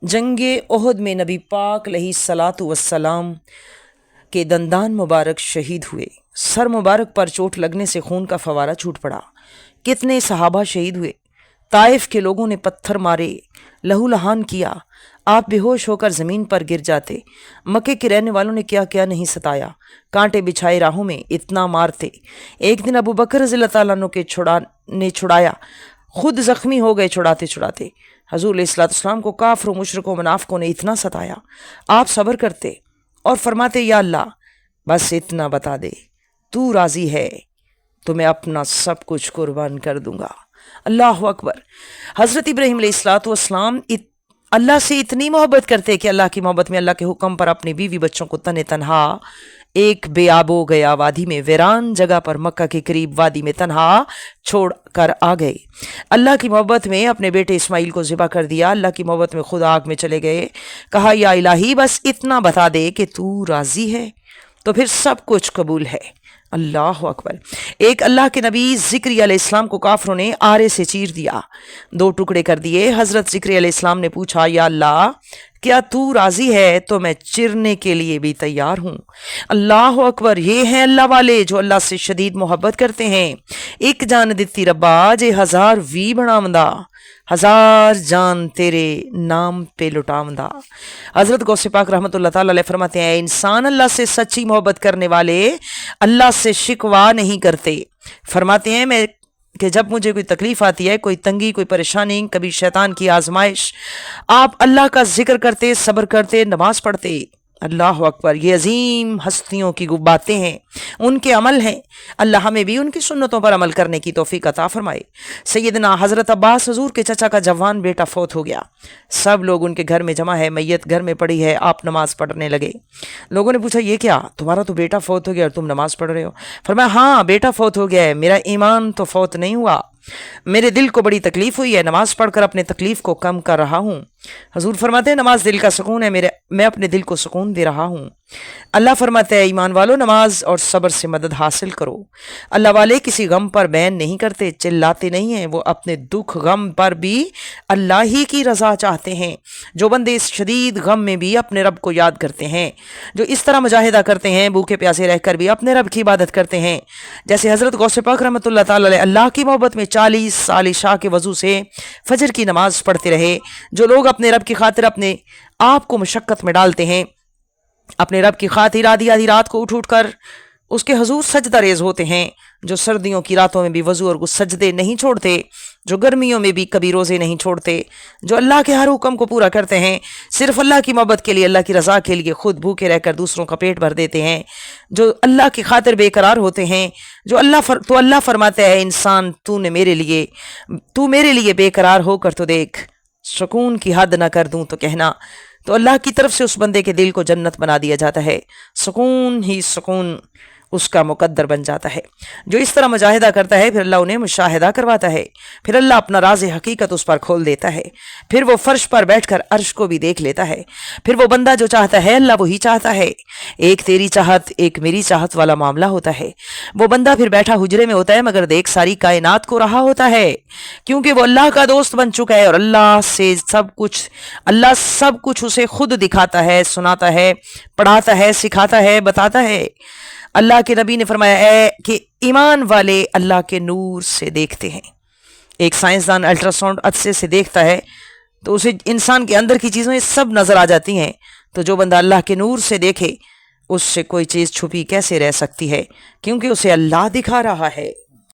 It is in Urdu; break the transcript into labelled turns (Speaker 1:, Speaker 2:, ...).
Speaker 1: جنگ احد میں نبی پاک علیہ الصلاۃ والسلام کے دندان مبارک شہید ہوئے۔ سر مبارک پر چوٹ لگنے سے خون کا فوارہ چھوٹ پڑا۔ کتنے صحابہ شہید ہوئے۔ طائف کے لوگوں نے پتھر مارے، لہو لہان کیا، آپ بے ہوش ہو کر زمین پر گر جاتے۔ مکے کے رہنے والوں نے کیا کیا نہیں ستایا، کانٹے بچھائے راہوں میں، اتنا مارتے۔ ایک دن ابو بکر رضی اللہ تعالیٰ عنہ کے نے چھڑایا، خود زخمی ہو گئے چھڑاتے چھڑاتے۔ حضور علیہ السلام کو کافر و مشرک و منافقوں نے اتنا ستایا، آپ صبر کرتے اور فرماتے یا اللہ بس اتنا بتا دے تو راضی ہے تو میں اپنا سب کچھ قربان کر دوں گا۔ اللہ اکبر۔ حضرت ابراہیم علیہ السلام اللہ سے اتنی محبت کرتے کہ اللہ کی محبت میں اللہ کے حکم پر اپنے بیوی بچوں کو تنہا ایک بے آب و گیا وادی میں، ویران جگہ پر مکہ کے قریب وادی میں تنہا چھوڑ کر آ گئے۔ اللہ کی محبت میں اپنے بیٹے اسماعیل کو ذبح کر دیا۔ اللہ کی محبت میں خود آگ میں چلے گئے۔ کہا یا الہی بس اتنا بتا دے کہ تو راضی ہے تو پھر سب کچھ قبول ہے۔ اللہ اکبر۔ ایک اللہ کے نبی زکریا علیہ السلام کو کافروں نے آرے سے چیر دیا، 2 ٹکڑے کر دیے۔ حضرت زکریا علیہ السلام نے پوچھا یا اللہ کیا تو راضی ہے تو میں چرنے کے لیے بھی تیار ہوں۔ اللہ اکبر۔ یہ ہیں اللہ والے جو اللہ سے شدید محبت کرتے ہیں۔ ایک جان دتی ربا جے 1000 وی بناوندا، 1000 جان تیرے نام پہ لٹاوندا۔ حضرت غوث پاک رحمۃ اللہ تعالی علیہ فرماتے ہیں انسان اللہ سے سچی محبت کرنے والے اللہ سے شکوہ نہیں کرتے۔ فرماتے ہیں میں کہ جب مجھے کوئی تکلیف آتی ہے، کوئی تنگی، کوئی پریشانی، کبھی شیطان کی آزمائش، آپ اللہ کا ذکر کرتے، صبر کرتے، نماز پڑھتے۔ اللہ اکبر۔ یہ عظیم ہستیوں کی باتیں ہیں، ان کے عمل ہیں۔ اللہ ہمیں بھی ان کی سنتوں پر عمل کرنے کی توفیق عطا فرمائے۔ سیدنا حضرت عباس حضور کے چچا کا جوان بیٹا فوت ہو گیا۔ سب لوگ ان کے گھر میں جمع ہے، میت گھر میں پڑی ہے، آپ نماز پڑھنے لگے۔ لوگوں نے پوچھا یہ کیا، تمہارا تو بیٹا فوت ہو گیا اور تم نماز پڑھ رہے ہو؟ فرمایا ہاں بیٹا فوت ہو گیا ہے، میرا ایمان تو فوت نہیں ہوا، میرے دل کو بڑی تکلیف ہوئی ہے، نماز پڑھ کر اپنے تکلیف کو کم کر رہا ہوں۔ حضور فرماتے ہیں نماز دل کا سکون ہے، میں اپنے دل کو سکون دے رہا ہوں۔ اللہ فرماتے ہیں ایمان والو نماز اور صبر سے مدد حاصل کرو۔ اللہ والے کسی غم پر بین نہیں کرتے، چلاتے نہیں ہیں، وہ اپنے دکھ غم پر بھی اللہ ہی کی رضا چاہتے ہیں۔ جو بندے اس شدید غم میں بھی اپنے رب کو یاد کرتے ہیں، جو اس طرح مجاہدہ کرتے ہیں، بھوکے پیاسے رہ کر بھی اپنے رب کی عبادت کرتے ہیں، جیسے حضرت غوث پاک رحمۃ اللہ تعالی علیہ اللہ کی محبت میں 40 سال عشاء کے وضو سے فجر کی نماز پڑھتے رہے۔ جو لوگ اپنے رب کی خاطر اپنے آپ کو مشقت میں ڈالتے ہیں، اپنے رب کی خاطر آدھی آدھی رات کو اٹھ کر اس کے حضور سجدہ ریز ہوتے ہیں، جو سردیوں کی راتوں میں بھی وضو اور سجدے نہیں چھوڑتے، جو گرمیوں میں بھی کبھی روزے نہیں چھوڑتے، جو اللہ کے ہر حکم کو پورا کرتے ہیں، صرف اللہ کی محبت کے لیے، اللہ کی رضا کے لیے خود بھوکے رہ کر دوسروں کا پیٹ بھر دیتے ہیں، جو اللہ کی خاطر بے قرار ہوتے ہیں، جو اللہ فرماتا ہے انسان تو میرے لیے بے قرار ہو کر تو دیکھ، سکون کی حد نہ کر دوں تو کہنا، تو اللہ کی طرف سے اس بندے کے دل کو جنت بنا دیا جاتا ہے، سکون ہی سکون اس کا مقدر بن جاتا ہے۔ جو اس طرح مجاہدہ کرتا ہے پھر اللہ انہیں مشاہدہ کرواتا ہے، پھر اللہ اپنا راز حقیقت اس پر کھول دیتا ہے، پھر وہ فرش پر بیٹھ کر عرش کو بھی دیکھ لیتا ہے، پھر وہ بندہ جو چاہتا ہے اللہ وہی چاہتا ہے، ایک تیری چاہت ایک میری چاہت والا معاملہ ہوتا ہے۔ وہ بندہ پھر بیٹھا حجرے میں ہوتا ہے مگر دیکھ ساری کائنات کو رہا ہوتا ہے، کیونکہ وہ اللہ کا دوست بن چکا ہے اور اللہ سب کچھ اسے خود دکھاتا ہے، سناتا ہے، پڑھاتا ہے، سکھاتا ہے، بتاتا ہے۔ اللہ کے نبی نے فرمایا کہ ایمان والے اللہ کے نور سے دیکھتے ہیں۔ ایک سائنسدان الٹرا ساؤنڈ عدسے سے دیکھتا ہے تو اسے انسان کے اندر کی چیزیں سب نظر آ جاتی ہیں، تو جو بندہ اللہ کے نور سے دیکھے اس سے کوئی چیز چھپی کیسے رہ سکتی ہے، کیونکہ اسے اللہ دکھا رہا ہے۔